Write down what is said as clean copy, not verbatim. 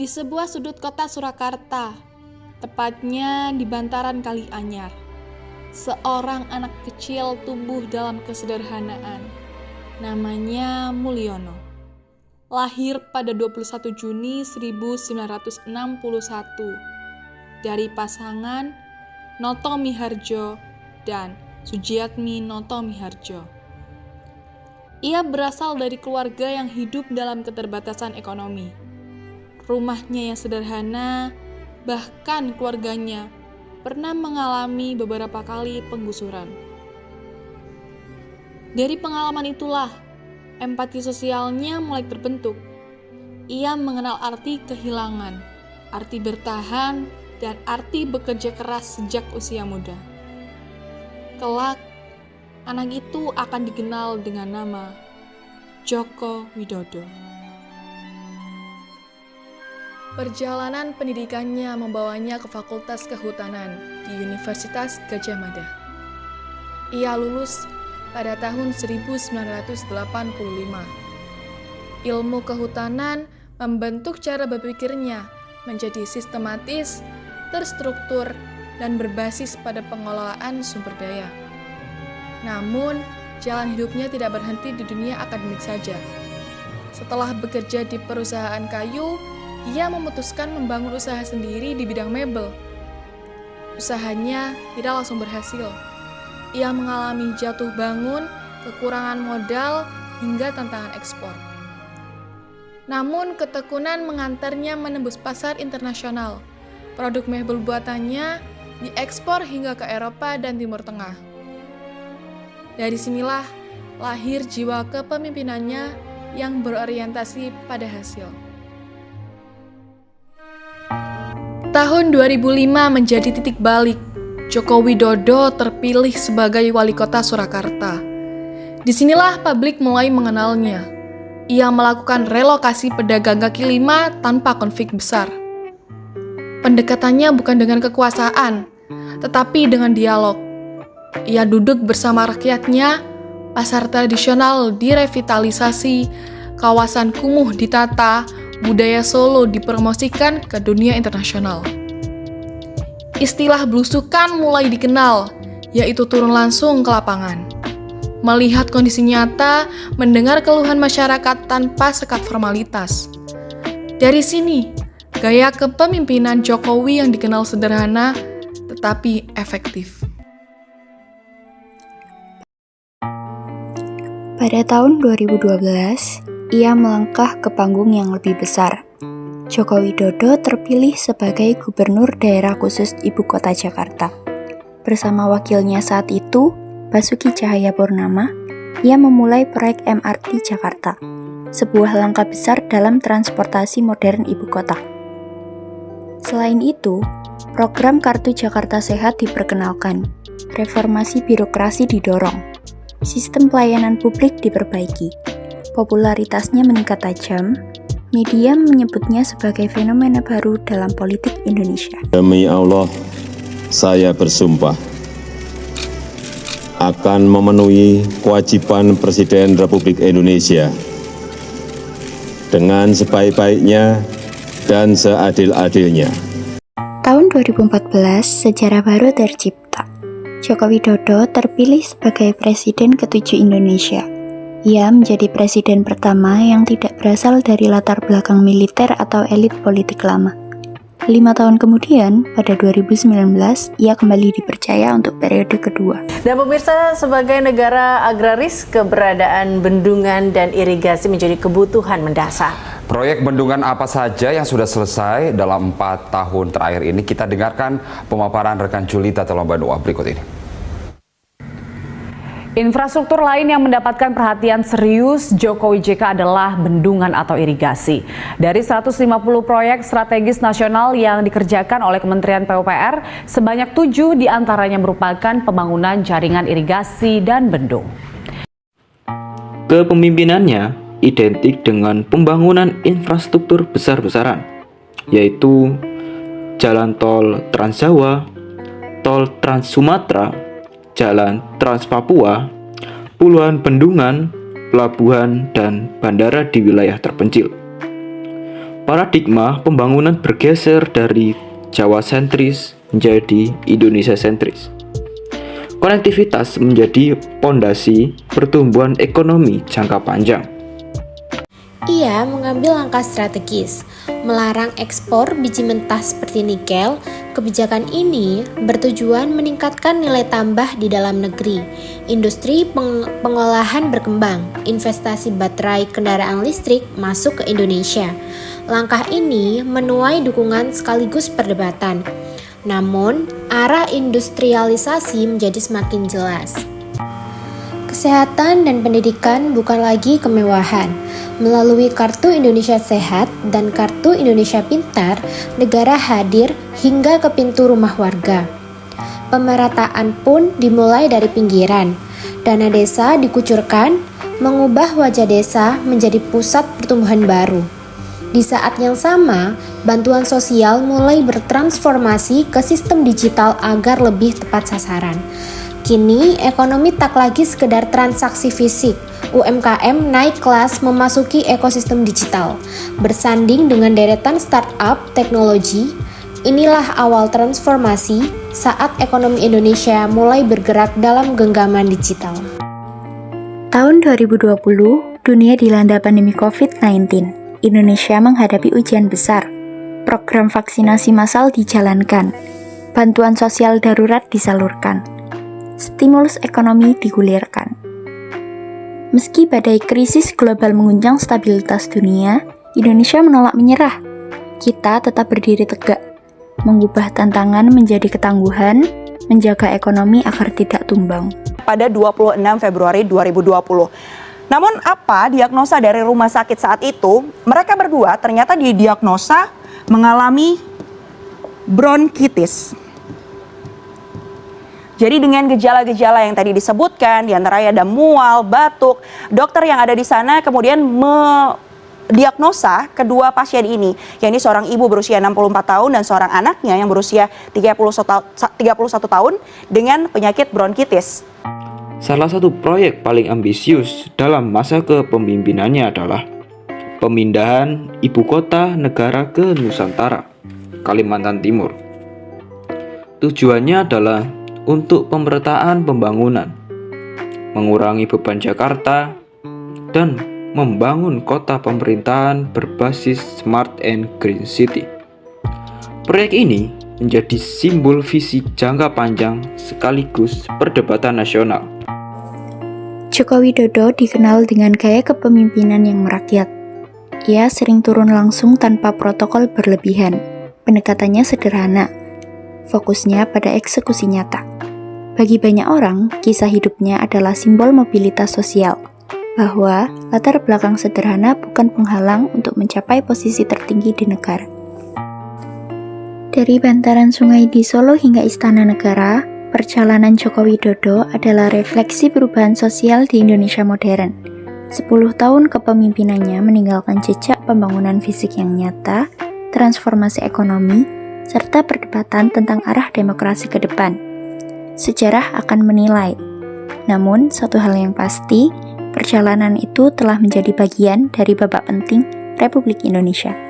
Di sebuah sudut kota Surakarta, tepatnya di bantaran Kali Anyar, seorang anak kecil tumbuh dalam kesederhanaan. Namanya Mulyono. Lahir pada 21 Juni 1961 dari pasangan Noto Miharjo dan Sujiatmi Noto Miharjo. Ia berasal dari keluarga yang hidup dalam keterbatasan ekonomi. Rumahnya yang sederhana, bahkan keluarganya pernah mengalami beberapa kali penggusuran. Dari pengalaman itulah, empati sosialnya mulai terbentuk. Ia mengenal arti kehilangan, arti bertahan, dan arti bekerja keras sejak usia muda. Kelak, anak itu akan dikenal dengan nama Joko Widodo. Perjalanan pendidikannya membawanya ke Fakultas Kehutanan di Universitas Gadjah Mada. Ia lulus pada tahun 1985. Ilmu kehutanan membentuk cara berpikirnya menjadi sistematis, terstruktur, dan berbasis pada pengelolaan sumber daya. Namun, jalan hidupnya tidak berhenti di dunia akademik saja. Setelah bekerja di perusahaan kayu, ia memutuskan membangun usaha sendiri di bidang mebel. Usahanya tidak langsung berhasil. Ia mengalami jatuh bangun, kekurangan modal, hingga tantangan ekspor. Namun, ketekunan mengantarnya menembus pasar internasional. Produk mebel buatannya diekspor hingga ke Eropa dan Timur Tengah. Dari sinilah lahir jiwa kepemimpinannya yang berorientasi pada hasil. Tahun 2005 menjadi titik balik. Joko Widodo terpilih sebagai wali kota Surakarta. Disinilah publik mulai mengenalnya. Ia melakukan relokasi pedagang kaki lima tanpa konflik besar. Pendekatannya bukan dengan kekuasaan, tetapi dengan dialog. Ia duduk bersama rakyatnya, pasar tradisional direvitalisasi, kawasan kumuh ditata, budaya Solo dipromosikan ke dunia internasional. Istilah belusukan mulai dikenal, yaitu turun langsung ke lapangan. Melihat kondisi nyata, mendengar keluhan masyarakat tanpa sekat formalitas. Dari sini, gaya kepemimpinan Jokowi yang dikenal sederhana, tetapi efektif. Pada tahun 2012, ia melangkah ke panggung yang lebih besar. Joko Widodo terpilih sebagai Gubernur Daerah Khusus Ibu Kota Jakarta. Bersama wakilnya saat itu, Basuki Cahayapurnama, ia memulai proyek MRT Jakarta, sebuah langkah besar dalam transportasi modern ibu kota. Selain itu, program Kartu Jakarta Sehat diperkenalkan, reformasi birokrasi didorong, sistem pelayanan publik diperbaiki, popularitasnya meningkat tajam, media menyebutnya sebagai fenomena baru dalam politik Indonesia. Demi Allah, saya bersumpah akan memenuhi kewajiban Presiden Republik Indonesia dengan sebaik-baiknya dan seadil-adilnya. Tahun 2014, sejarah baru tercipta. Joko Widodo terpilih sebagai Presiden ke-7 Indonesia. Ia menjadi presiden pertama yang tidak berasal dari latar belakang militer atau elit politik lama. 5 tahun kemudian, pada 2019, ia kembali dipercaya untuk periode kedua. Dan pemirsa, sebagai negara agraris, keberadaan bendungan dan irigasi menjadi kebutuhan mendasar. Proyek bendungan apa saja yang sudah selesai dalam 4 tahun terakhir ini? Kita dengarkan pemaparan rekan Julita Tolombanua berikut ini. Infrastruktur lain yang mendapatkan perhatian serius Jokowi JK adalah bendungan atau irigasi. Dari 150 proyek strategis nasional yang dikerjakan oleh Kementerian PUPR, sebanyak 7 diantaranya merupakan pembangunan jaringan irigasi dan bendung. Kepemimpinannya identik dengan pembangunan infrastruktur besar-besaran, yaitu Jalan Tol Trans Jawa, Tol Trans Sumatera, Jalan Trans Papua, puluhan bendungan, pelabuhan, dan bandara di wilayah terpencil. paradigma pembangunan bergeser dari Jawa sentris menjadi Indonesia sentris. Konektivitas menjadi pondasi pertumbuhan ekonomi jangka panjang. Ia mengambil langkah strategis, melarang ekspor biji mentah seperti nikel. Kebijakan ini bertujuan meningkatkan nilai tambah di dalam negeri. Industri pengolahan berkembang, investasi baterai kendaraan listrik masuk ke Indonesia. Langkah ini menuai dukungan sekaligus perdebatan. Namun, arah industrialisasi menjadi semakin jelas. Kesehatan dan pendidikan bukan lagi kemewahan. Melalui Kartu Indonesia Sehat dan Kartu Indonesia Pintar, negara hadir hingga ke pintu rumah warga. Pemerataan pun dimulai dari pinggiran. Dana desa dikucurkan, mengubah wajah desa menjadi pusat pertumbuhan baru. Di saat yang sama, bantuan sosial mulai bertransformasi ke sistem digital agar lebih tepat sasaran. Kini, ekonomi tak lagi sekedar transaksi fisik. UMKM naik kelas memasuki ekosistem digital. Bersanding dengan deretan startup teknologi, inilah awal transformasi saat ekonomi Indonesia mulai bergerak dalam genggaman digital. Tahun 2020, dunia dilanda pandemi COVID-19. Indonesia menghadapi ujian besar. Program vaksinasi massal dijalankan. Bantuan sosial darurat disalurkan. Stimulus ekonomi digulirkan. Meski badai krisis global mengguncang stabilitas dunia, Indonesia menolak menyerah. Kita tetap berdiri tegak, mengubah tantangan menjadi ketangguhan, menjaga ekonomi agar tidak tumbang. Pada 26 Februari 2020. Namun apa diagnosa dari rumah sakit saat itu? Mereka berdua ternyata didiagnosa mengalami bronkitis. Jadi dengan gejala-gejala yang tadi disebutkan, diantaranya ada mual, batuk, dokter yang ada di sana kemudian mendiagnosa kedua pasien ini, yakni seorang ibu berusia 64 tahun dan seorang anaknya yang berusia 31 tahun dengan penyakit bronkitis. Salah satu proyek paling ambisius dalam masa kepemimpinannya adalah pemindahan ibu kota negara ke Nusantara, Kalimantan Timur. Tujuannya adalah untuk pemerataan pembangunan, mengurangi beban Jakarta, dan membangun kota pemerintahan berbasis Smart and Green City. Proyek ini menjadi simbol visi jangka panjang sekaligus perdebatan nasional. Joko Widodo dikenal dengan gaya kepemimpinan yang merakyat. Ia sering turun langsung tanpa protokol berlebihan. Pendekatannya sederhana, fokusnya pada eksekusi nyata. Bagi banyak orang, kisah hidupnya adalah simbol mobilitas sosial, bahwa latar belakang sederhana bukan penghalang untuk mencapai posisi tertinggi di negara. Dari bantaran sungai di Solo hingga Istana Negara, perjalanan Joko Widodo adalah refleksi perubahan sosial di Indonesia modern. 10 tahun kepemimpinannya meninggalkan jejak pembangunan fisik yang nyata, transformasi ekonomi, serta perdebatan tentang arah demokrasi ke depan. Sejarah akan menilai. Namun, satu hal yang pasti, perjalanan itu telah menjadi bagian dari babak penting Republik Indonesia.